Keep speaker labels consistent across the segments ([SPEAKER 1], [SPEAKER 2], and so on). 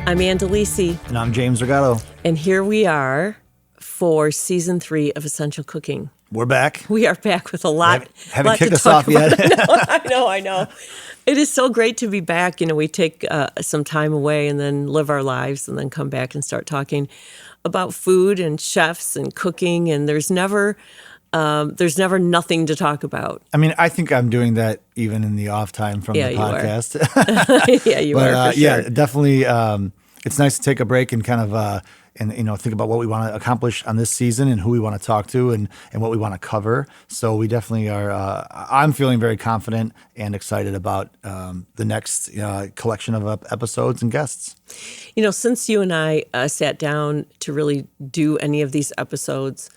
[SPEAKER 1] I'm Ann Delisi,
[SPEAKER 2] And I'm James Regato.
[SPEAKER 1] and here we are for Season 3 of Essential Cooking.
[SPEAKER 2] We're back.
[SPEAKER 1] We are back with a lot.
[SPEAKER 2] Haven't
[SPEAKER 1] lot
[SPEAKER 2] kicked
[SPEAKER 1] to
[SPEAKER 2] us
[SPEAKER 1] talk
[SPEAKER 2] off yet.
[SPEAKER 1] about. I know. It is so great to be back. You know, we take some time away and then live our lives and then come back and start talking about food and chefs and cooking. And there's never nothing to talk about.
[SPEAKER 2] I mean, I think I'm doing that even in the off time from the
[SPEAKER 1] you are.
[SPEAKER 2] podcast.
[SPEAKER 1] Yeah, you
[SPEAKER 2] But
[SPEAKER 1] are for sure.
[SPEAKER 2] yeah, definitely. It's nice to take a break and kind of think about what we want to accomplish on this season and who we want to talk to and what we want to cover. So we definitely are. I'm feeling very confident and excited about the next collection of episodes and guests.
[SPEAKER 1] You know, since you and I sat down to really do any of these episodes,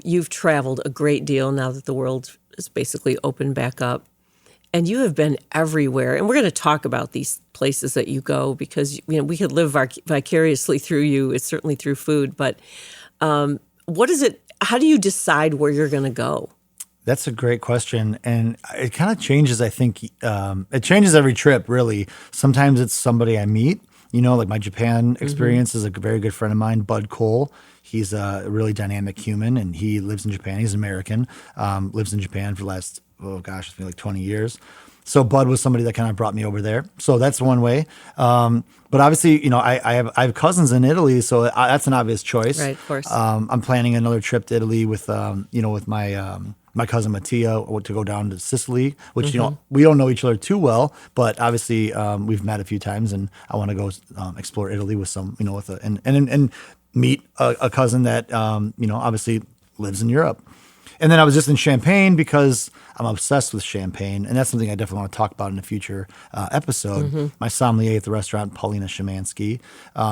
[SPEAKER 1] you've traveled a great deal now that the world is basically opened back up. And you have been everywhere. And we're going to talk about these places that you go because, you know, we could live vicariously through you. It's certainly through food. But what is it? How do you decide where you're going to go?
[SPEAKER 2] That's a great question. And it kind of changes, I think. It changes every trip, really. Sometimes it's somebody I meet. You know, like my Japan experience is a very good friend of mine, Bud Cole. He's a really dynamic human, and he lives in Japan. He's American, lives in Japan for the last, it's been like 20 years. So Bud was somebody that kind of brought me over there. So that's one way. But obviously, you know, I have cousins in Italy, so that's an obvious choice.
[SPEAKER 1] Right, of course.
[SPEAKER 2] I'm planning another trip to Italy with my my cousin Mattia to go down to Sicily, which you know we don't know each other too well, but obviously we've met a few times, and I want to go explore Italy with some, and meet a cousin that obviously lives in Europe. And then I was just in Champagne because I'm obsessed with champagne, and that's something I definitely want to talk about in a future episode. My sommelier at the restaurant, Paulina Szymanski,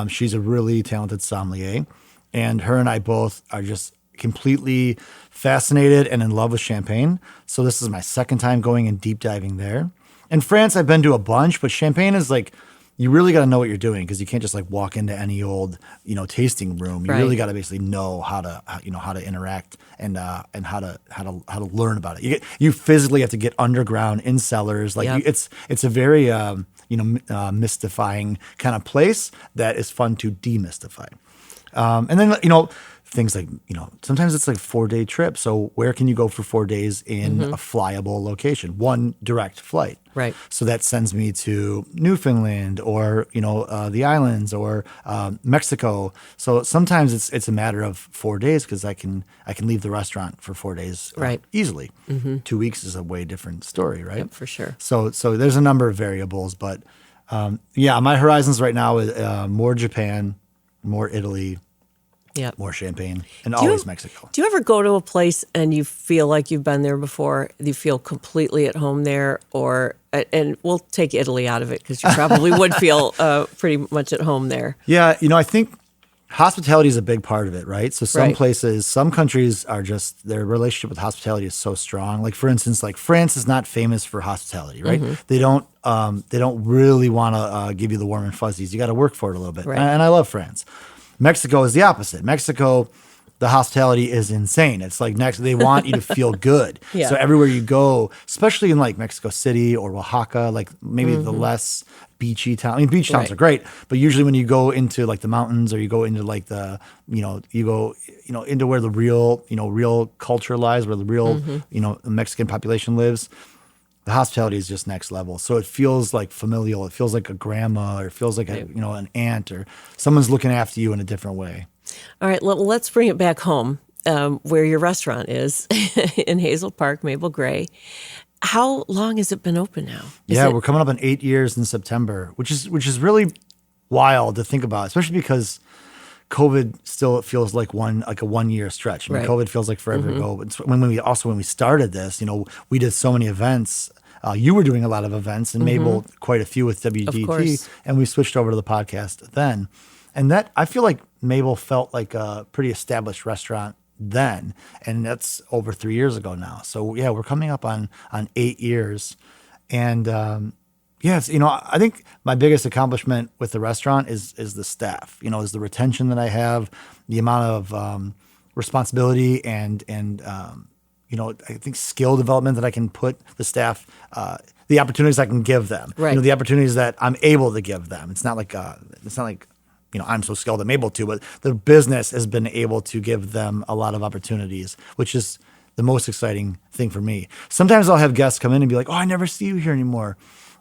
[SPEAKER 2] she's a really talented sommelier, and her and I both are just completely fascinated and in love with champagne. So this is my second time going and deep diving there. In France, I've been to a bunch, but Champagne is like, you really got to know what you're doing because you can't just like walk into any old, tasting room. You really got to basically know how to interact and how to learn about it. You physically have to get underground in cellars. Like it's a very mystifying kind of place that is fun to demystify. And then things like, sometimes it's like 4-day trip. So where can you go for 4 days in a flyable location? One direct flight.
[SPEAKER 1] Right.
[SPEAKER 2] So that sends me to Newfoundland or, the islands or Mexico. So sometimes it's a matter of 4 days because I can leave the restaurant for 4 days easily. 2 weeks is a way different story, right?
[SPEAKER 1] Yep, for sure.
[SPEAKER 2] So there's a number of variables, but my horizons right now is more Japan, more Italy, more Champagne, and always Mexico.
[SPEAKER 1] Do you ever go to a place and you feel like you've been there before? You feel completely at home there, and we'll take Italy out of it because you probably would feel pretty much at home there.
[SPEAKER 2] Yeah, I think hospitality is a big part of it, right? So some countries are just, their relationship with hospitality is so strong. Like for instance, like France is not famous for hospitality, right? They don't really want to give you the warm and fuzzies. You got to work for it a little bit, and I love France. Mexico is the opposite. Mexico, the hospitality is insane. It's like they want you to feel good. So everywhere you go, especially in like Mexico City or Oaxaca, like maybe the less beachy town. I mean, beach towns are great, but usually when you go into like the mountains or you go into like the, into where the real culture lies, where the real, Mexican population lives, the hospitality is just next level. So it feels like familial. It feels like a grandma, or it feels like an aunt, or someone's looking after you in a different way.
[SPEAKER 1] All right, let's bring it back home, where your restaurant is in Hazel Park, Mabel Gray. How long has it been open now?
[SPEAKER 2] We're coming up on 8 years in September, which is really wild to think about, especially because COVID still feels like a 1 year stretch. I mean, COVID feels like forever ago. But when we started this, we did so many events. You were doing a lot of events, and Mabel quite a few with WDT, and we switched over to the podcast then. And that, I feel like Mabel felt like a pretty established restaurant then, and that's over 3 years ago now. So we're coming up on 8 years, and I think my biggest accomplishment with the restaurant is the staff. Is the retention that I have, the amount of responsibility and I think skill development that I can put the staff the opportunities I can give them,
[SPEAKER 1] Right.
[SPEAKER 2] the opportunities that I'm able to give them. It's not like I'm so skilled I'm able to, but the business has been able to give them a lot of opportunities, which is the most exciting thing for me. Sometimes I'll have guests come in and be like, "Oh, I never see you here anymore,"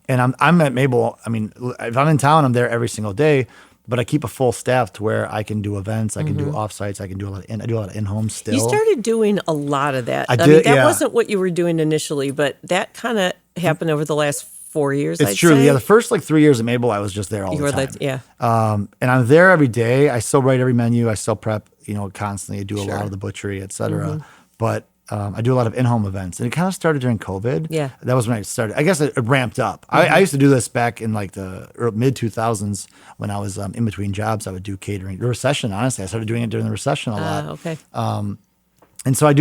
[SPEAKER 2] and I'm at Mabel. I mean, if I'm in town, I'm there every single day. But I keep a full staff to where I can do events, I can do offsites, I do a lot of in-home still.
[SPEAKER 1] You started doing a lot of that.
[SPEAKER 2] I
[SPEAKER 1] mean,
[SPEAKER 2] did,
[SPEAKER 1] that
[SPEAKER 2] yeah.
[SPEAKER 1] wasn't what you were doing initially, but that kind of happened over the last 4 years.
[SPEAKER 2] It's
[SPEAKER 1] I'd
[SPEAKER 2] true.
[SPEAKER 1] say.
[SPEAKER 2] Yeah, the first 3 years at Mabel, I was just there all
[SPEAKER 1] You
[SPEAKER 2] the
[SPEAKER 1] were
[SPEAKER 2] time.
[SPEAKER 1] like, yeah.
[SPEAKER 2] And I'm there every day. I still write every menu. I still prep, constantly. I do a
[SPEAKER 1] Sure.
[SPEAKER 2] lot of the butchery, et cetera. But I do a lot of in-home events. And it kind of started during COVID.
[SPEAKER 1] Yeah.
[SPEAKER 2] That was when I started. I guess it ramped up. I used to do this back in like the mid-2000s when I was in between jobs. I would do catering. The recession, honestly. I started doing it during the recession a lot.
[SPEAKER 1] Okay.
[SPEAKER 2] And so I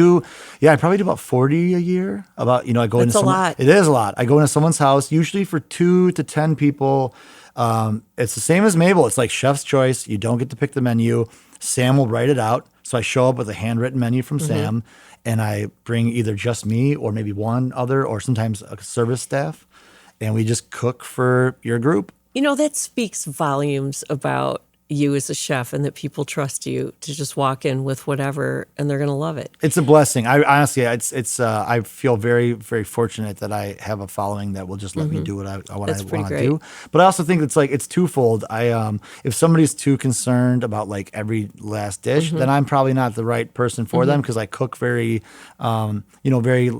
[SPEAKER 2] probably do about 40 a year. I go
[SPEAKER 1] That's
[SPEAKER 2] into
[SPEAKER 1] a
[SPEAKER 2] someone,
[SPEAKER 1] lot.
[SPEAKER 2] It is a lot. I go into someone's house, usually for 2 to 10 people. It's the same as Mabel. It's like chef's choice. You don't get to pick the menu. Sam will write it out. So I show up with a handwritten menu from Sam, and I bring either just me or maybe one other, or sometimes a service staff, and we just cook for your group.
[SPEAKER 1] That speaks volumes about you as a chef, and that people trust you to just walk in with whatever, and they're going to love it.
[SPEAKER 2] It's a blessing. I honestly, I feel very, very fortunate that I have a following that will just let me do what I want
[SPEAKER 1] That's pretty
[SPEAKER 2] to
[SPEAKER 1] great.
[SPEAKER 2] do. But I also think it's twofold. If somebody's too concerned about like every last dish, then I'm probably not the right person for them, because I cook very, very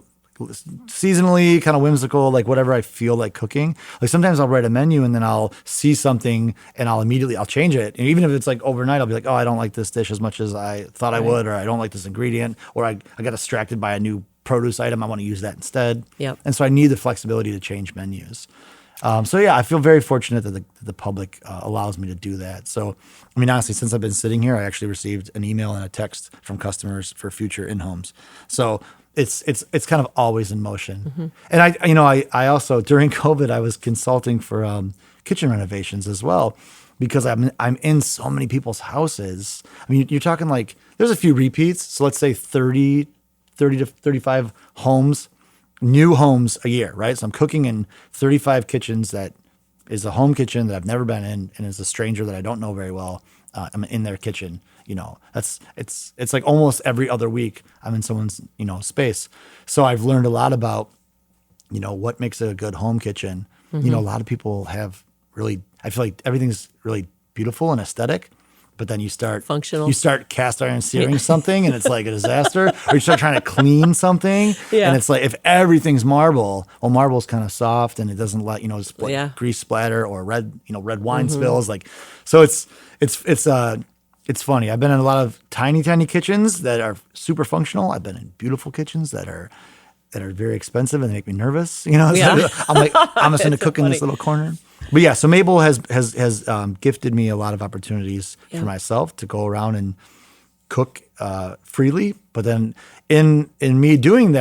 [SPEAKER 2] seasonally, kind of whimsical, like whatever I feel like cooking. Like sometimes I'll write a menu and then I'll see something and I'll change it. And even if it's like overnight, I'll be like, oh, I don't like this dish as much as I thought I would, or I don't like this ingredient, or I got distracted by a new produce item. I want to use that instead.
[SPEAKER 1] Yep.
[SPEAKER 2] And so I need the flexibility to change menus. I feel very fortunate that the public allows me to do that. So, I mean, honestly, since I've been sitting here, I actually received an email and a text from customers for future in-homes. So it's kind of always in motion. And I also, during COVID, I was consulting for kitchen renovations as well, because I'm in so many people's houses. I mean, you're talking like there's a few repeats. So let's say 30 to 35 homes, new homes a year, right? So I'm cooking in 35 kitchens that is a home kitchen that I've never been in, and is a stranger that I don't know very well. I'm in their kitchen. It's like almost every other week I'm in someone's space. So I've learned a lot about what makes a good home kitchen. A lot of people have I feel like everything's really beautiful and aesthetic, but then you start cast iron searing something and it's like a disaster. Or you start trying to clean something and it's like, if everything's marble, well, marble's kind of soft and it doesn't let grease splatter or red wine spills. Like, so it's funny. I've been in a lot of tiny kitchens that are super functional. I've been in beautiful kitchens that are very expensive and they make me nervous. So I'm like, I'm just going to cook in this little corner. But yeah, so Mabel has gifted me a lot of opportunities for myself to go around and cook freely. But then in me doing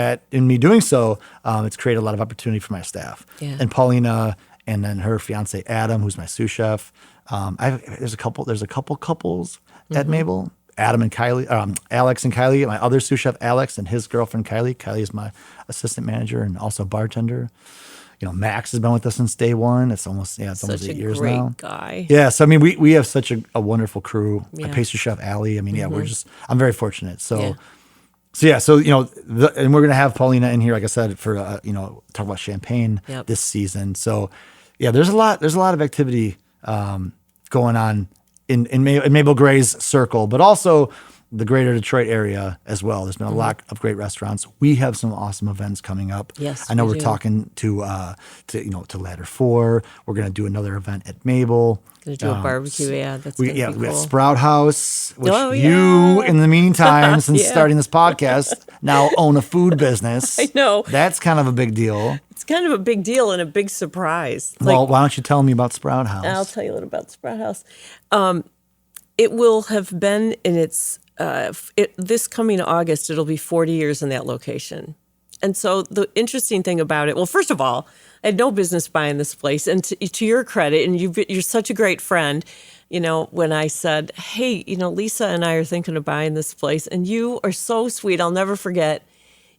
[SPEAKER 2] so, it's created a lot of opportunity for my staff.
[SPEAKER 1] Yeah.
[SPEAKER 2] And Paulina, and then her fiance Adam, who's my sous chef. There's a couple couples at Mabel. Adam and Kylie, Alex and Kylie, my other sous chef Alex and his girlfriend Kylie. Kylie is my assistant manager and also bartender. Max has been with us since day one. It's almost 8 years now.
[SPEAKER 1] Such a great guy.
[SPEAKER 2] Yeah, so I mean, we have such a wonderful crew. My
[SPEAKER 1] Yeah.
[SPEAKER 2] pastry chef Allie. I mean, I'm very fortunate. So and we're gonna have Paulina in here, like I said, for talk about champagne this season. So yeah, there's a lot of activity going on in Mabel Gray's circle, but also the greater Detroit area as well. There's been a lot of great restaurants. We have some awesome events coming up.
[SPEAKER 1] Yes,
[SPEAKER 2] I know
[SPEAKER 1] we
[SPEAKER 2] we're
[SPEAKER 1] do.
[SPEAKER 2] talking to Ladder 4. We're going to do another event at Mabel.
[SPEAKER 1] Gonna do a barbecue, that's
[SPEAKER 2] We
[SPEAKER 1] gonna be
[SPEAKER 2] got
[SPEAKER 1] cool.
[SPEAKER 2] Sprout House, which
[SPEAKER 1] Oh,
[SPEAKER 2] you,
[SPEAKER 1] yeah.
[SPEAKER 2] in the meantime, since
[SPEAKER 1] Yeah.
[SPEAKER 2] starting this podcast, now own a food business.
[SPEAKER 1] I know.
[SPEAKER 2] That's kind of a big deal.
[SPEAKER 1] It's kind of a big deal and a big surprise.
[SPEAKER 2] Well, why don't you tell me about Sprout House?
[SPEAKER 1] I'll tell you a little about Sprout House. It will have been in its this coming August. It'll be 40 years in that location. And so the interesting thing about it, well, first of all, I had no business buying this place. And to your credit, and you're such a great friend, when I said, hey, Lisa and I are thinking of buying this place, and you are so sweet. I'll never forget.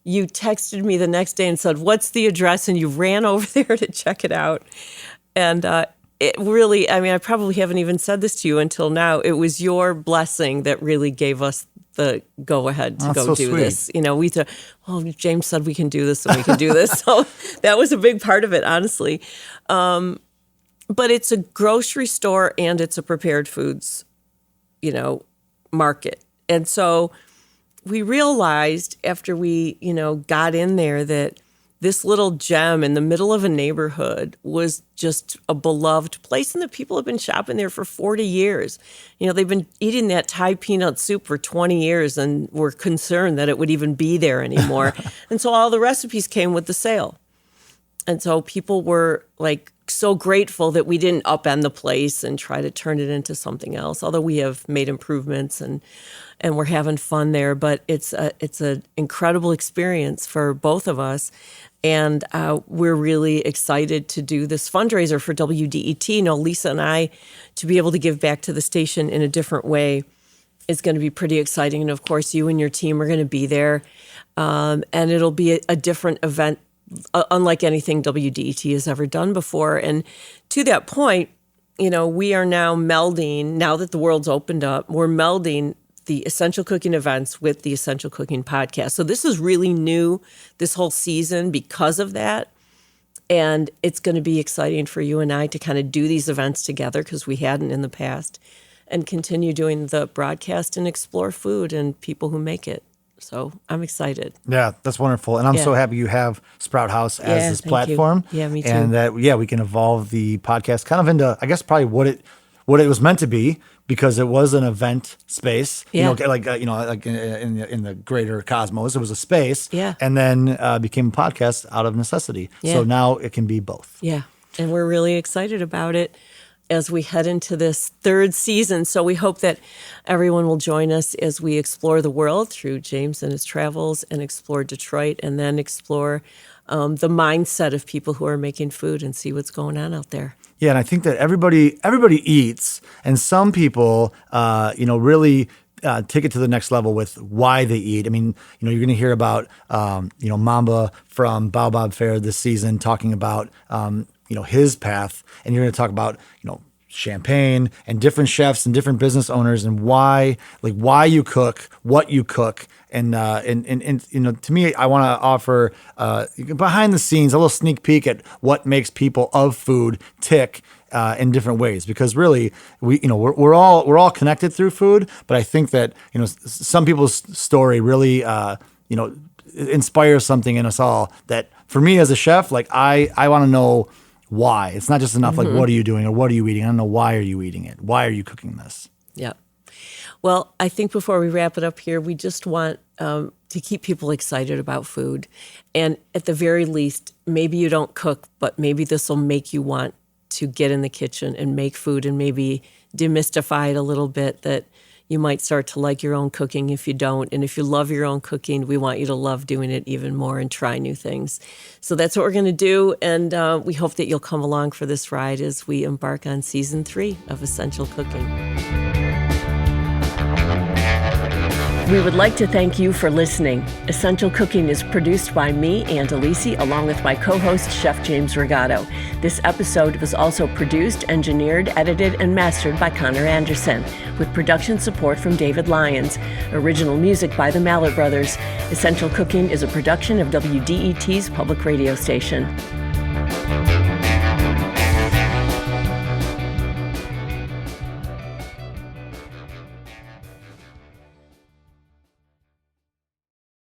[SPEAKER 1] you texted me the next day and said, "What's the address?" And you ran over there to check it out. And it really, I mean, I probably haven't even said this to you until now. It was your blessing that really gave us the go ahead to go
[SPEAKER 2] so
[SPEAKER 1] do
[SPEAKER 2] sweet.
[SPEAKER 1] this. You know, we thought, well, James said we can do this, and we can do this. So that was a big part of it, honestly. But it's a grocery store and it's a prepared foods, market. And so we realized after we, got in there that this little gem in the middle of a neighborhood was just a beloved place, and the people have been shopping there for 40 years. They've been eating that Thai peanut soup for 20 years and were concerned that it would even be there anymore. And so all the recipes came with the sale. And so people were so grateful that we didn't upend the place and try to turn it into something else, although we have made improvements and we're having fun there. But it's an incredible experience for both of us. And we're really excited to do this fundraiser for WDET. Lisa and I, to be able to give back to the station in a different way is going to be pretty exciting. And of course, you and your team are going to be there. And it'll be a different event, unlike anything WDET has ever done before. And to that point, we are now melding, now that the world's opened up, we're melding the Essential Cooking events with the Essential Cooking podcast. So this is really new this whole season because of that. And it's going to be exciting for you and I to kind of do these events together because we hadn't in the past, and continue doing the broadcast and explore food and people who make it. So I'm excited.
[SPEAKER 2] Yeah, that's wonderful. And I'm so happy you have Sprout House as this platform.
[SPEAKER 1] Yeah, me too.
[SPEAKER 2] And that, we can evolve the podcast kind of into, I guess, probably what it was meant to be, because it was an event space, in the greater cosmos, it was a space, and then became a podcast out of necessity.
[SPEAKER 1] Yeah.
[SPEAKER 2] So now it can be both.
[SPEAKER 1] Yeah, and we're really excited about it as we head into this third season. So we hope that everyone will join us as we explore the world through James and his travels, and explore Detroit, and then explore the mindset of people who are making food and see what's going on out there.
[SPEAKER 2] Yeah, and I think that everybody eats, and some people, really take it to the next level with why they eat. I mean, you're going to hear about, Mamba from Baobab Fair this season talking about, his path, and you're going to talk about, champagne and different chefs and different business owners and why you cook, what you cook. And to me, I want to offer behind the scenes, a little sneak peek at what makes people of food tick in different ways. Because really, we're all connected through food. But I think that some people's story really inspires something in us all. That for me as a chef, I want to know why. It's not just enough what are you doing or what are you eating. I don't know, why are you eating it? Why are you cooking this?
[SPEAKER 1] Yeah. Well, I think before we wrap it up here, we just want to keep people excited about food. And at the very least, maybe you don't cook, but maybe this will make you want to get in the kitchen and make food, and maybe demystify it a little bit, that you might start to like your own cooking if you don't. And if you love your own cooking, we want you to love doing it even more and try new things. So that's what we're going to do. And we hope that you'll come along for this ride as we embark on season 3 of Essential Cooking. We would like to thank you for listening. Essential Cooking is produced by me, Ann Delisi, along with my co-host, Chef James Regato. This episode was also produced, engineered, edited, and mastered by Connor Anderson, with production support from David Lyons. Original music by the Mallett Brothers. Essential Cooking is a production of WDET's public radio station.